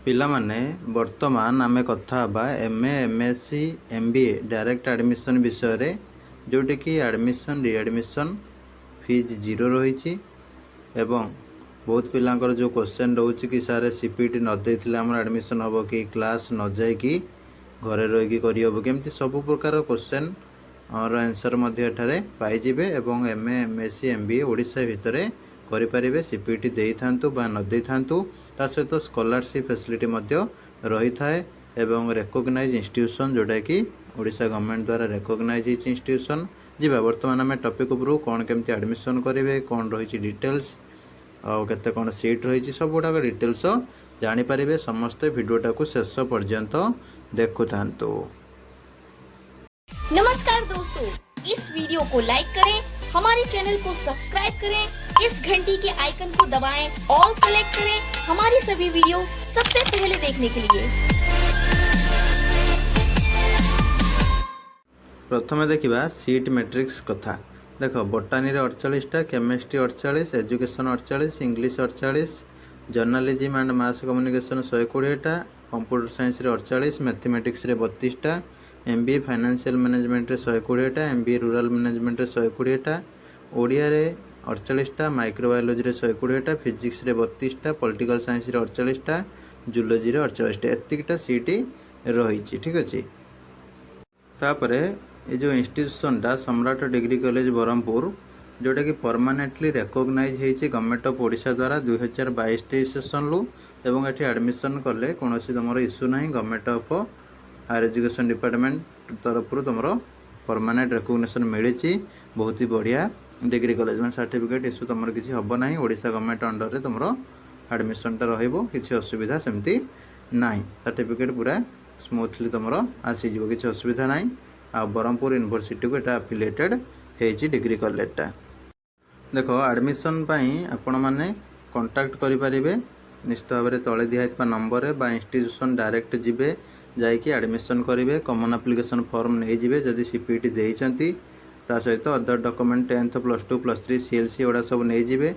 ପିଲାମାନେ ବର୍ତ୍ତମାନ ଆମେ କଥା ହେବା MA MSc MBA direct admission ବିଷୟରେ, ଯେଉଁଠିକି ଆଡ଼ମିସନ୍ ରିଆଡ଼ମିସନ୍ ଫିଜ୍ 0 ରହିଛି ଏବଂ ବହୁତ ପିଲାଙ୍କର ଯେଉଁ କ୍ୱେଶ୍ଚନ୍ ରହୁଛି କି ସାର୍ CPT ନ ଦେଇଥିଲେ ଆମର ଆଡ଼ମିସନ୍ ହେବ କି, କ୍ଲାସ୍ ନ ଯାଇକି ଘରେ ରହିକି କରିହେବ କି, ଏମିତି ସବୁ ପ୍ରକାର କ୍ୱେଶ୍ଚନ୍ ଆନ୍ସର୍ ମଧ୍ୟ ଏଠାରେ ପାଇଯିବେ ଏବଂ MA MSc MBA ଓଡ଼ିଶା ଭିତରେ କରିପାରିବେ। CPT ଦେଇଥାନ୍ତୁ ବା ନ ଦେଇଥାନ୍ତୁ, ତା ସହିତ ସ୍କଲାରସିପ୍ ଫ୍ୟାସିଲିଟି ମଧ୍ୟ ରହିଥାଏ ଏବଂ ରେକଗ୍ନାଇଜ୍ ଇନଷ୍ଟିଟ୍ୟୁସନ୍ ଯେଉଁଟାକି ଓଡ଼ିଶା ଗଭର୍ଣ୍ଣମେଣ୍ଟ ଦ୍ୱାରା ରେକଗ୍ନାଇଜ୍ ହେଇଛି ଇନଷ୍ଟିଟ୍ୟୁସନ୍। ଯିବା ବର୍ତ୍ତମାନ ଆମେ ଟପିକ୍ ଉପରୁ କ'ଣ କେମିତି ଆଡ଼ମିସନ୍ କରିବେ, କ'ଣ ରହିଛି ଡିଟେଲ୍ସ ଆଉ କେତେ କ'ଣ ସିଟ୍ ରହିଛି ସବୁଗୁଡ଼ାକ ଡିଟେଲ୍ସ ଜାଣିପାରିବେ। ସମସ୍ତେ ଭିଡ଼ିଓଟାକୁ ଶେଷ ପର୍ଯ୍ୟନ୍ତ ଦେଖୁଥାନ୍ତୁ। नमस्कार दोस्तों, इस वीडियो को लाइक करें, हमारे चैनल को सब्सक्राइब करें, इस घंटी के आइकन को दबाएं, ऑल सेलेक्ट करें हमारी सभी वीडियो सबसे पहले देखने के लिए। प्रथमे देखिबा सीट मैट्रिक्स कथा। देख बोटानी रे 48टा, chemistry 48, education 48, English 48, journalism and mass communication 120टा, कंप्यूटर साइंस रे 48, मैथमेटिक्स रे 32टा, MBA फाइनेंशियल मैनेजमेंट रे 120टा, MBA रूरल मैनेजमेंट रे 120टा, ओडिया रे 48टा, माइक्रोबायोलॉजी रे 120टा, फिजिक्स रे 32टा, पॉलिटिकल साइंस रे 48टा, जूलॉजी रे 48टा, एतिकटा सीट रही। ठीक अच्छे। तापरे ये जो इंस्टीट्यूशनटा सम्राट डिग्री कॉलेज ब्रह्मपुर, जोटा कि परमानेंटली रेकग्नाइज होती गवर्नमेंट ऑफ ओडिशा द्वारा 2022-23 सेसन लु एवं ये एडमिशन कले कौन तुम इश्यू ना। Government of higher education department तरफ तुम परमानेंट रेकग्निशन मिली। बहुत ही बढ़िया डिग्री कॉलेज में सर्टिफिकेट इश्यू तुम किसी हम ना। ओडिशा गवर्नमेंट अंडर रे तुम एडमिशनटा किसी असुविधा सेमती ना। सर्टिफिकेट पूरा स्मूथली तुम आसीज, किसी असुविधा ना। आ ब्रह्मपुर यूनिवर्सिटी को यहाँ एफिलिएटेड होती डिग्री कॉलेजटा। देख एडमिशन आपण मैंने कांटेक्ट करें निश्चित भाव में तले दिखाई नंबर बा इंस्टीट्यूशन डायरेक्ट जिबे जाइए एडमिशन करेंगे। कॉमन एप्लिकेशन फॉर्म नहीं जिबे जदि CPT देइचंती, ता सहित अदर डॉक्यूमेंट 10th +2 +3 CLC एगुड़ा सब नहीं जिबे।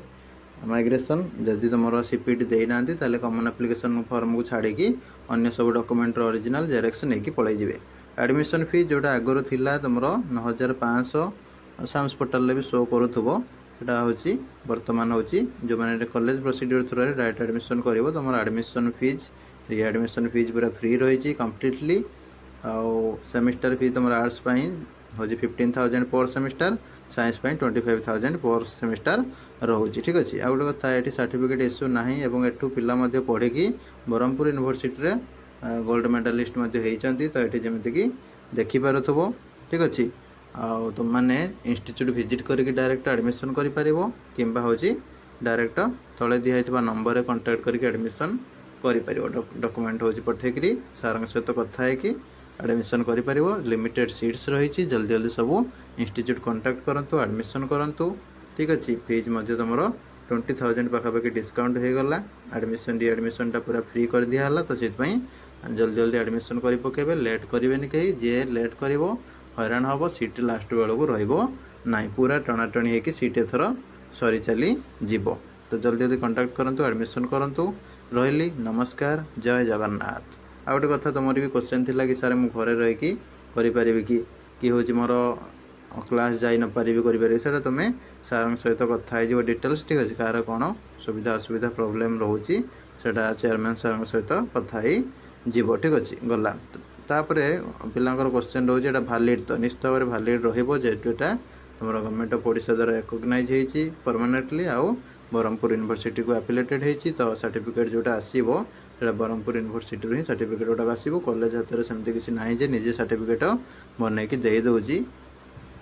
माइग्रेशन जदि तुम CPT देना ताले कॉमन एप्लिकेशन फॉर्म को छाड़ी अन्य सब डॉक्यूमेंट ओरिजिनल जेरक्स नहीं पलि जाए। एडमिशन फी जोटा आगुरी थिला तुम 9500 साम्स पोर्टाल भी शो करूथबो, सेटा होची वर्तमान होची जो माने कॉलेज प्रोसीड्यूर थ्रू रे डायरेक्ट एडमिशन करिवो तुम एडमिशन फीस रीएडमिशन फीस पूरा फ्री रही कंप्लीटली। आउ सेमिस्टर फी तुम आर्ट्स पई होची 15,000 पर सेमिस्टर, साइंस पई 25,000 पर सेमिस्टर रहुची। ठीक अच्छे। आ गोटे कथा ये सर्टिफिकेट इश्यू ना एवं एठू पिला मध्य पढ़ी ब्रह्मपुर यूनिवर्सिटी रे गोल्ड मेडालिस्ट होती। तो ये जमीक देखिपो। ठीक अच्छे। तुम मैंने इंस्टीट्यूट विजिट करके डायरेक्ट एडमिशन कर डायरेक्ट तले दिखाई नंबर कांटेक्ट करके एडमिशन कर डॉक्यूमेंट हो पठेकरी सार सहित कथा है एडमिशन कर लिमिटेड सीट्स रही। जल्दी जल्दी सब इंस्टीट्यूट कांटेक्ट करूँ, एडमिशन करूँ। ठीक अच्छे। फीज तुम 20,000 पाखापाखि डिस्काउंट हो गला। एडमिशन रीएडमिशनटा पूरा फ्री कर दिया। तो से जल्दी जल्दी एडमिशन कर पकेबे, लेट करेंगे कहीं। जे लेट कर हैरान हम, सीट लास्ट बेलू रही पूरा टणाटणी होगी सीट एथर सरी चली जीव। तो जल्दी जल्दी कांटेक्ट करूँ, एडमिशन करूँ। रही नमस्कार, जय जगन्नाथ। आ गोटे कथा तुम भी क्वेश्चन थिला कि सारे मु घरे रही करें कि हूँ मोर क्लास जाई न पारि करें, से तुम्हें सार सहित कथा हो डिटेल्स। ठीक अच्छे। कार कौन सुविधा असुविधा प्रोब्लेम रोचे सेटा चेयरमैन सार सहित कथा जीव। ठीक अच्छे। गला तापर पिलांकर क्वेश्चन रोचे भैलिड, तो निश्चित भाव में भैलिड रोटा तुम गवर्नमेंट ऑफ ओडिशा द्वारा रेकग्नाइज होती परमानेंटली। आउ ब्रह्मपुर यूनिवर्सिटी को एफिलिएटेड होती। तो सर्टिफिकेट जोटा आसो से ब्रह्मपुर यूनिवर्सिटी ही सर्टिफिकेट गुटा आसो। कॉलेज हाथ में सेमती किसी ना जे निजे सर्टिफिकेट बनईकि देदे।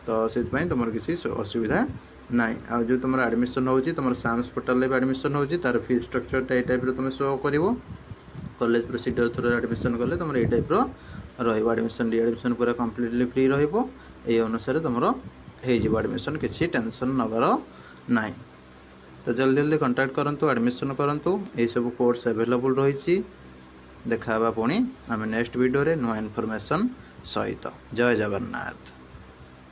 तो से तुम किसी असुविधा ना। आ जो तुम एडमिशन हो तुम साम्स पोर्टाल भी एडमिशन हो तार फी स्ट्रक्चरटा ये टाइप तुम शो कर कॉलेज प्रोसीड्यूर थ्रू एडमिशन कले तुम ये टाइप एडमिशन रीएडमिशन पूरा कंप्लीटली फ्री अनुसार तुम एडमिशन किसी टेंशन नबार ना। तो जल्दी जल्दी कांटेक्ट करूँ, एडमिशन करूँ। ये सब कोर्स अवेलेबल रही। देखा पुणी आम नेक्स्ट वीडियो रे नुआ इनफॉरमेशन सहित। जय जगन्नाथ।